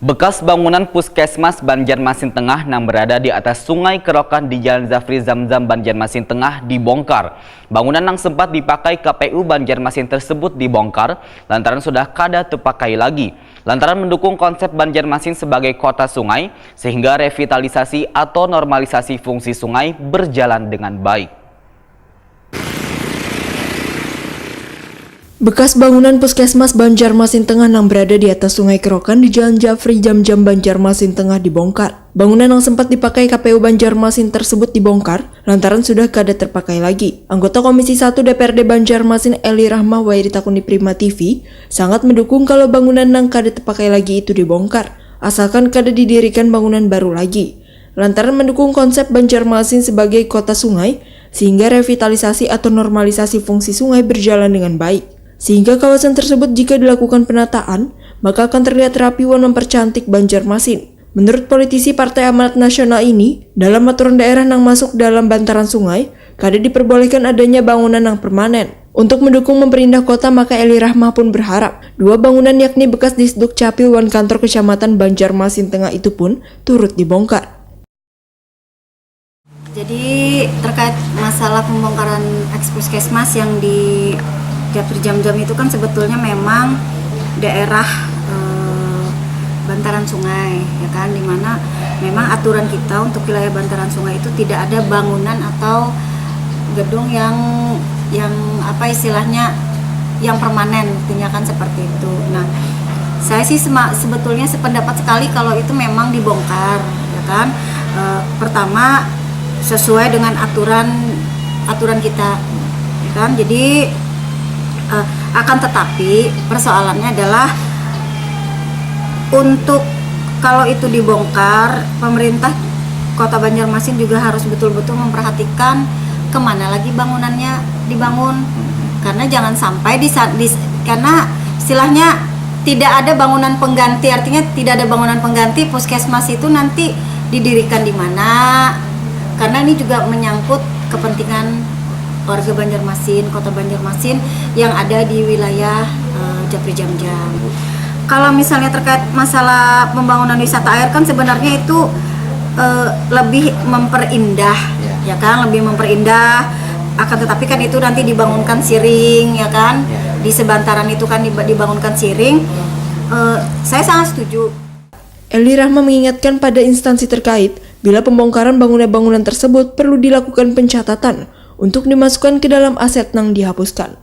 Bekas bangunan Puskesmas Banjarmasin Tengah yang berada di atas Sungai Kerokan di Jalan Zafri Zamzam Banjarmasin Tengah dibongkar. Bangunan yang sempat dipakai KPU Banjarmasin tersebut dibongkar lantaran sudah kada terpakai lagi. Lantaran mendukung konsep Banjarmasin sebagai kota sungai sehingga revitalisasi atau normalisasi fungsi sungai berjalan dengan baik. Bekas bangunan Puskesmas Banjarmasin Tengah yang berada di atas Sungai Kerokan di Jalan Zafri Zamzam Banjarmasin Tengah dibongkar. Bangunan yang sempat dipakai KPU Banjarmasin tersebut dibongkar lantaran sudah kada terpakai lagi. Anggota Komisi 1 DPRD Banjarmasin Eli Rahmah ditakuni Prima TV sangat mendukung kalau bangunan yang kada terpakai lagi itu dibongkar, asalkan kada didirikan bangunan baru lagi. Lantaran mendukung konsep Banjarmasin sebagai kota sungai sehingga revitalisasi atau normalisasi fungsi sungai berjalan dengan baik. Sehingga kawasan tersebut jika dilakukan penataan, maka akan terlihat rapi dan mempercantik Banjarmasin. Menurut politisi Partai Amanat Nasional ini, dalam aturan daerah yang masuk dalam bantaran sungai, kada diperbolehkan adanya bangunan yang permanen. Untuk mendukung memperindah kota, maka Eli Rahmah pun berharap dua bangunan yakni bekas Disduk Capil dan kantor Kecamatan Banjarmasin Tengah itu pun turut dibongkar. Jadi terkait masalah pembongkaran ex-Puskesmas yang di Zafri Zamzam itu kan sebetulnya memang daerah bantaran sungai, ya kan, dimana memang aturan kita untuk wilayah bantaran sungai itu tidak ada bangunan atau gedung yang apa istilahnya yang permanen, artinya kan seperti itu. Nah, saya sih sebetulnya sependapat sekali kalau itu memang dibongkar, ya kan. Pertama sesuai dengan aturan kita, ya kan. Jadi akan tetapi persoalannya adalah untuk kalau itu dibongkar, pemerintah Kota Banjarmasin juga harus betul-betul memperhatikan kemana lagi bangunannya dibangun, karena jangan sampai karena istilahnya tidak ada bangunan pengganti, artinya tidak ada bangunan pengganti Puskesmas itu nanti didirikan di mana, karena ini juga menyangkut kepentingan warga Banjarmasin, Kota Banjarmasin yang ada di wilayah Zafri Zamzam. Kalau misalnya terkait masalah pembangunan wisata air kan sebenarnya itu lebih memperindah, ya kan, lebih memperindah. Akan tetapi kan itu nanti dibangunkan siring, ya kan, di sebantaran itu kan dibangunkan siring. Saya sangat setuju. Eli Rahmah mengingatkan pada instansi terkait bila pembongkaran bangunan-bangunan tersebut perlu dilakukan pencatatan untuk dimasukkan ke dalam aset yang dihapuskan.